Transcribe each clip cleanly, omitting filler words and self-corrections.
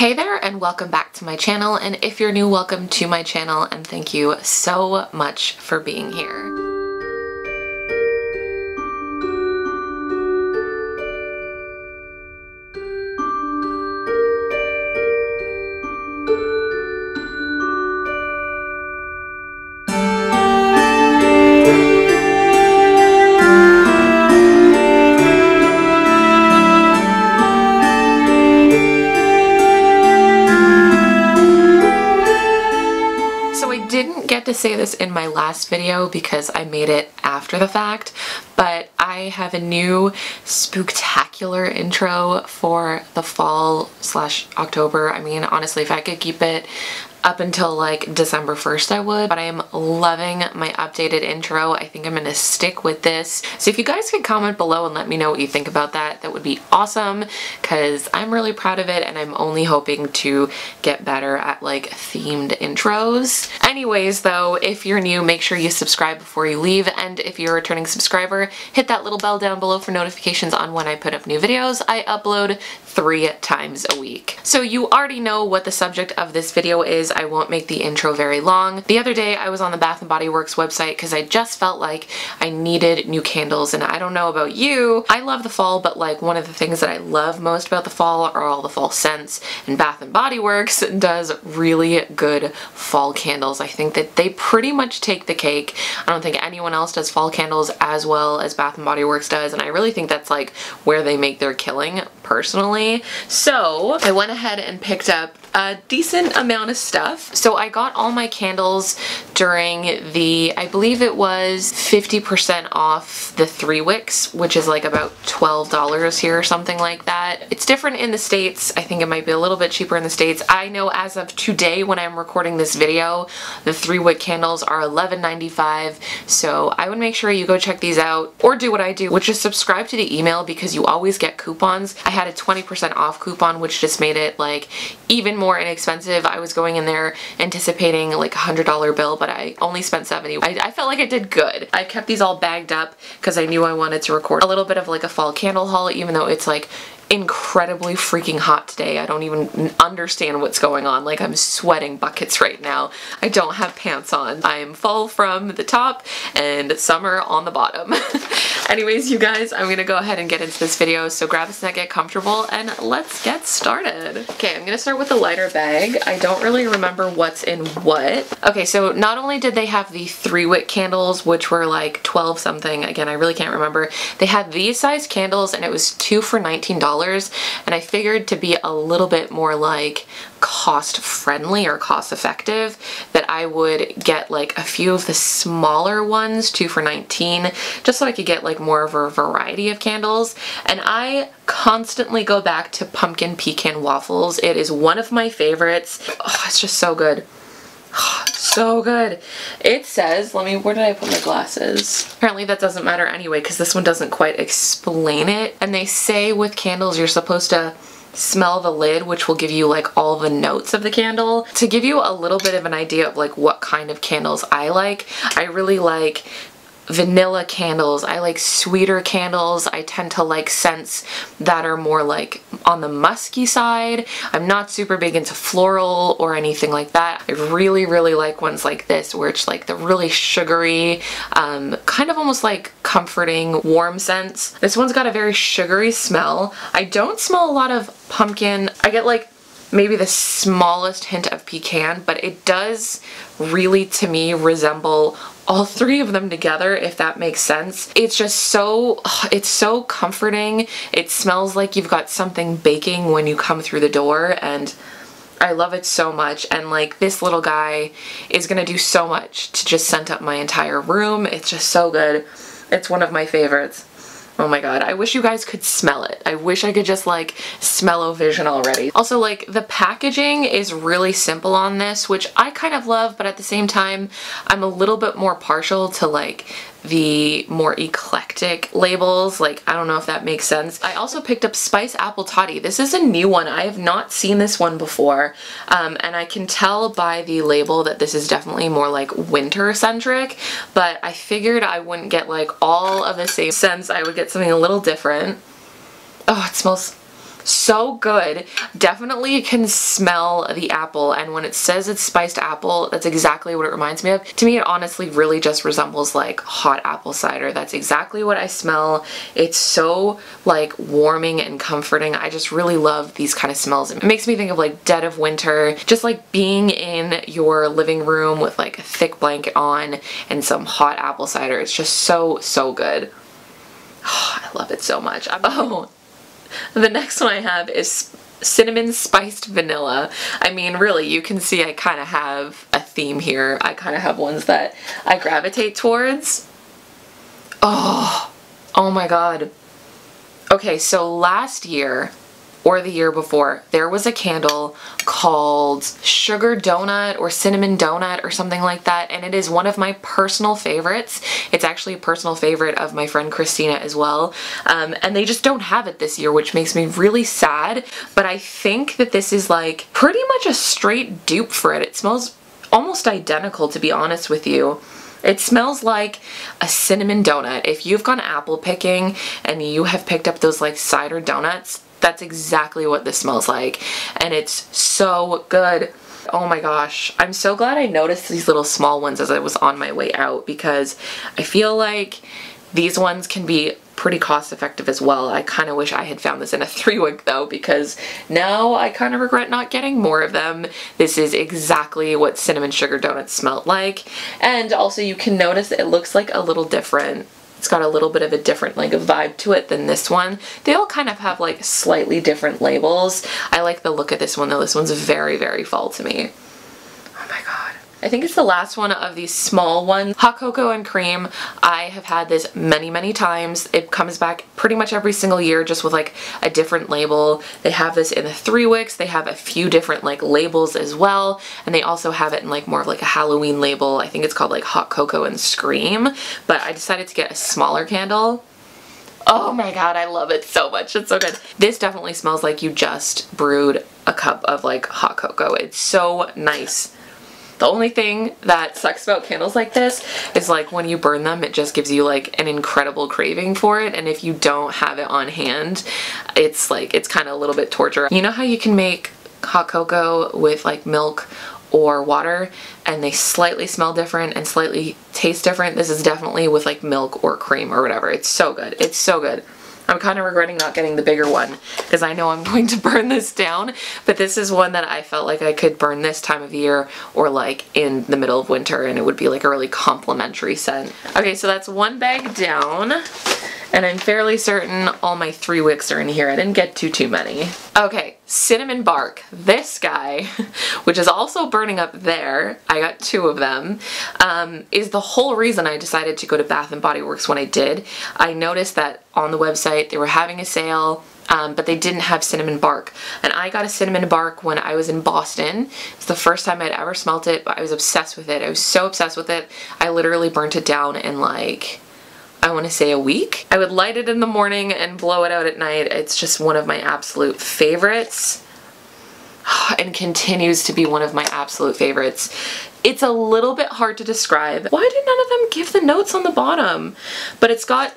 Hey there and welcome back to my channel, and if you're new, welcome to my channel and thank you so much for being here. To say this in my last video because I made it after the fact, but I have a new spooktacular intro for the fall / October. I mean, honestly, if I could keep it up until like December 1st I would, but I am loving my updated intro. I think I'm gonna stick with this. So if you guys could comment below and let me know what you think about that, that would be awesome, because I'm really proud of it and I'm only hoping to get better at like themed intros. Anyways though, if you're new, make sure you subscribe before you leave, and if you're a returning subscriber, hit that little bell down below for notifications on when I put up new videos. I upload 3 times a week. So you already know what the subject of this video is. I won't make the intro very long. The other day I was on the Bath & Body Works website because I just felt like I needed new candles, and I don't know about you, I love the fall, but like one of the things that I love most about the fall are all the fall scents, and Bath & Body Works does really good fall candles. I think that they pretty much take the cake. I don't think anyone else does fall candles as well as Bath & Body Works does, and I really think that's like where they make their killing personally. So I went ahead and picked up a decent amount of stuff. So I got all my candles during the, I believe it was 50% off the 3 wicks, which is like about $12 here or something like that. It's different in the States. I think it might be a little bit cheaper in the States. I know as of today when I'm recording this video, the 3 wick candles are $11.95. So I would make sure you go check these out, or do what I do, which is subscribe to the email, because you always get coupons. I had a 20% off coupon, which just made it like even more inexpensive. I was going in there anticipating like a $100 bill, but I only spent $70. I felt like I did good. I kept these all bagged up because I knew I wanted to record a little bit of like a fall candle haul, even though it's like incredibly freaking hot today. I don't even understand what's going on. Like, I'm sweating buckets right now. I don't have pants on. I'm fall from the top and summer on the bottom. Anyways, you guys, I'm gonna go ahead and get into this video, so grab a snack, get comfortable, and let's get started. Okay, I'm gonna start with the lighter bag. I don't really remember what's in what. Okay, so not only did they have the 3 wick candles, which were like 12 something, again, I really can't remember, they had these size candles and it was 2 for $19, and I figured to be a little bit more like cost friendly or cost effective that I would get like a few of the smaller ones, 2 for $19, just so I could get like more of a variety of candles. And I constantly go back to pumpkin pecan waffles. It is one of my favorites. Oh, it's just so good. So good. It says, where did I put my glasses? Apparently that doesn't matter anyway, because this one doesn't quite explain it. And they say with candles you're supposed to smell the lid, which will give you like all the notes of the candle. To give you a little bit of an idea of like what kind of candles I really like vanilla candles. I like sweeter candles. I tend to like scents that are more like on the musky side. I'm not super big into floral or anything like that. I really like ones like this, where it's like the really sugary, kind of almost like comforting, warm scents. This one's got a very sugary smell. I don't smell a lot of pumpkin. I get like maybe the smallest hint of pecan, but it does really, to me, resemble all 3 of them together, if that makes sense. It's just so, it's so comforting. It smells like you've got something baking when you come through the door, and I love it so much. And like, this little guy is gonna do so much to just scent up my entire room. It's just so good. It's one of my favorites. Oh my god, I wish you guys could smell it. I wish I could just like smell-o-vision already. Also, like, the packaging is really simple on this, which I kind of love, but at the same time, I'm a little bit more partial to like the more eclectic labels. Like, I don't know if that makes sense. I also picked up Spice Apple Toddy. This is a new one. I have not seen this one before, and I can tell by the label that this is definitely more like winter centric, but I figured I wouldn't get like all of the same scents. I would get something a little different. Oh, it smells So good. Definitely can smell the apple, and when it says it's spiced apple, that's exactly what it reminds me of. To me, it honestly really just resembles like hot apple cider. That's exactly what I smell. It's so like warming and comforting. I just really love these kind of smells. It makes me think of like dead of winter, just like being in your living room with like a thick blanket on and some hot apple cider. It's just so, so good. Oh, I love it so much. The next one I have is cinnamon spiced vanilla. I mean, really, you can see I kind of have a theme here. I kind of have ones that I gravitate towards. Oh my god. Okay, so last year, or the year before, there was a candle called Sugar Donut or Cinnamon Donut or something like that, and it is one of my personal favorites. It's actually a personal favorite of my friend Christina as well, and they just don't have it this year, which makes me really sad, but I think that this is like pretty much a straight dupe for it. It smells almost identical, to be honest with you. It smells like a cinnamon donut. If you've gone apple picking and you have picked up those like cider donuts, that's exactly what this smells like, and it's so good. Oh my gosh, I'm so glad I noticed these little small ones as I was on my way out, because I feel like these ones can be pretty cost effective as well. I kind of wish I had found this in a 3-wick though, because now I kind of regret not getting more of them. This is exactly what cinnamon sugar donuts smelled like, and also you can notice it looks like a little different. It's got a little bit of a different like a vibe to it than this one. They all kind of have like slightly different labels. I like the look of this one though. This one's very, very fall to me. Oh my god. I think it's the last one of these small ones. Hot cocoa and cream. I have had this many, many times. It comes back pretty much every single year just with like a different label. They have this in the 3-wicks. They have a few different like labels as well. And they also have it in like more of like a Halloween label. I think it's called like hot cocoa and scream. But I decided to get a smaller candle. Oh my god, I love it so much. It's so good. This definitely smells like you just brewed a cup of like hot cocoa. It's so nice. The only thing that sucks about candles like this is like when you burn them, it just gives you like an incredible craving for it, and if you don't have it on hand, it's like, it's kind of a little bit torture. You know how you can make hot cocoa with like milk or water and they slightly smell different and slightly taste different? This is definitely with like milk or cream or whatever. It's so good. It's so good. I'm kind of regretting not getting the bigger one because I know I'm going to burn this down, but this is one that I felt like I could burn this time of year or like in the middle of winter, and it would be like a really complimentary scent. Okay, so that's one bag down, and I'm fairly certain all my 3-wicks are in here. I didn't get too many. Okay, cinnamon bark. This guy, which is also burning up there, I got 2 of them, is the whole reason I decided to go to Bath & Body Works when I did. I noticed that on the website they were having a sale, but they didn't have cinnamon bark. And I got a cinnamon bark when I was in Boston. It's the first time I'd ever smelt it, but I was obsessed with it. I was so obsessed with it, I literally burnt it down in like, I want to say a week. I would light it in the morning and blow it out at night. It's just one of my absolute favorites and continues to be one of my absolute favorites. It's a little bit hard to describe. Why did none of them give the notes on the bottom? But it's got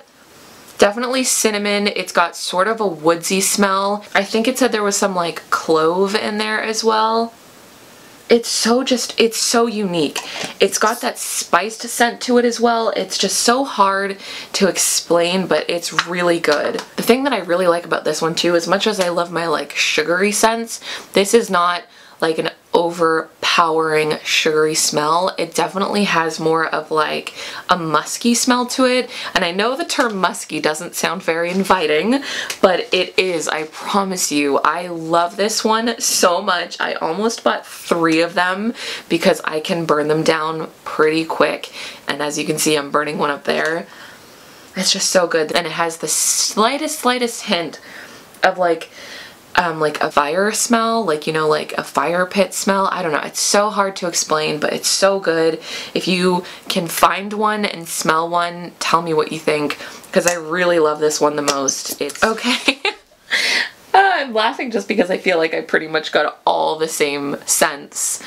definitely cinnamon. It's got sort of a woodsy smell. I think it said there was some like clove in there as well. It's so unique. It's got that spiced scent to it as well. It's just so hard to explain, but it's really good. The thing that I really like about this one too, as much as I love my like sugary scents, this is not like an overpowering sugary smell. It definitely has more of like a musky smell to it, and I know the term musky doesn't sound very inviting, but it is, I promise you. I love this one so much. I almost bought 3 of them because I can burn them down pretty quick, and as you can see, I'm burning one up there. It's just so good, and it has the slightest hint of like a fire smell, like, you know, like a fire pit smell. I don't know, it's so hard to explain, but it's so good. If you can find one and smell one, tell me what you think, because I really love this one the most. It's okay. I'm laughing just because I feel like I pretty much got all the same scents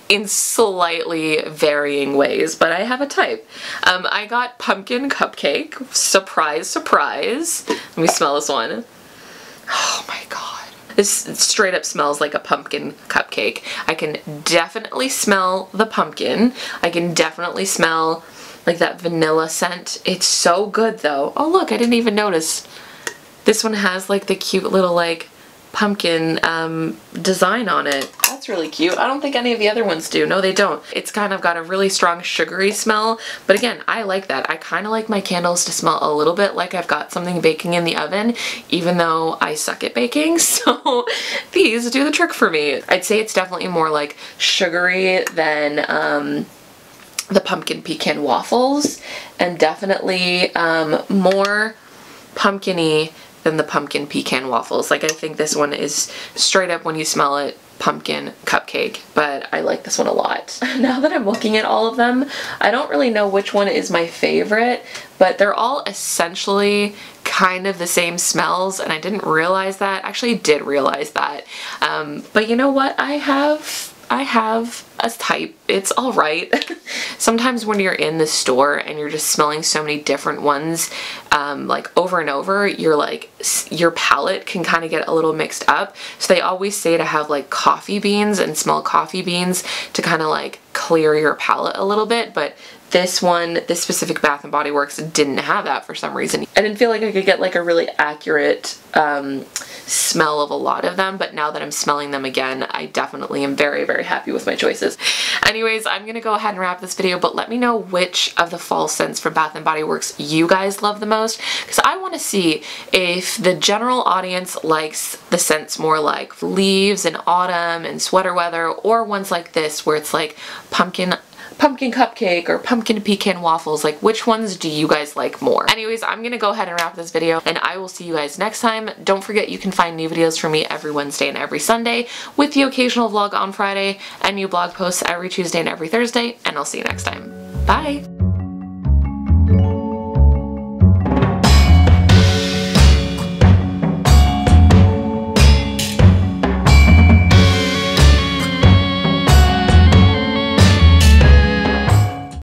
in slightly varying ways, but I have a type. I got pumpkin cupcake. Surprise, surprise. Let me smell this one. Oh my god. This straight up smells like a pumpkin cupcake. I can definitely smell the pumpkin. I can definitely smell like that vanilla scent. It's so good though. Oh look, I didn't even notice. This one has like the cute little like pumpkin design on it. That's really cute. I don't think any of the other ones do. No, they don't. It's kind of got a really strong sugary smell, but again, I like that. I kind of like my candles to smell a little bit like I've got something baking in the oven, even though I suck at baking, so these do the trick for me. I'd say it's definitely more like sugary than the pumpkin pecan waffles, and definitely more pumpkin-y than the pumpkin pecan waffles. Like I think this one is straight up, when you smell it, pumpkin cupcake, but I like this one a lot. Now that I'm looking at all of them, I don't really know which one is my favorite, but they're all essentially kind of the same smells, and I didn't realize that. Actually, I did realize that. But you know what? I have a type. It's all right. Sometimes when you're in the store and you're just smelling so many different ones like over and over, you're like, your palate can kind of get a little mixed up. So they always say to have like coffee beans and smell coffee beans to kind of like clear your palate a little bit, but this one, this specific Bath & Body Works didn't have that for some reason. I didn't feel like I could get like a really accurate smell of a lot of them, but now that I'm smelling them again, I definitely am very, very happy with my choices. Anyways, I'm gonna go ahead and wrap this video, but let me know which of the fall scents from Bath & Body Works you guys love the most, because I want to see if the general audience likes the scents more like leaves and autumn and sweater weather, or ones like this where it's like pumpkin cupcake or pumpkin pecan waffles. Like, which ones do you guys like more? Anyways, I'm gonna go ahead and wrap this video, and I will see you guys next time. Don't forget, you can find new videos from me every Wednesday and every Sunday, with the occasional vlog on Friday, and new blog posts every Tuesday and every Thursday, and I'll see you next time. Bye!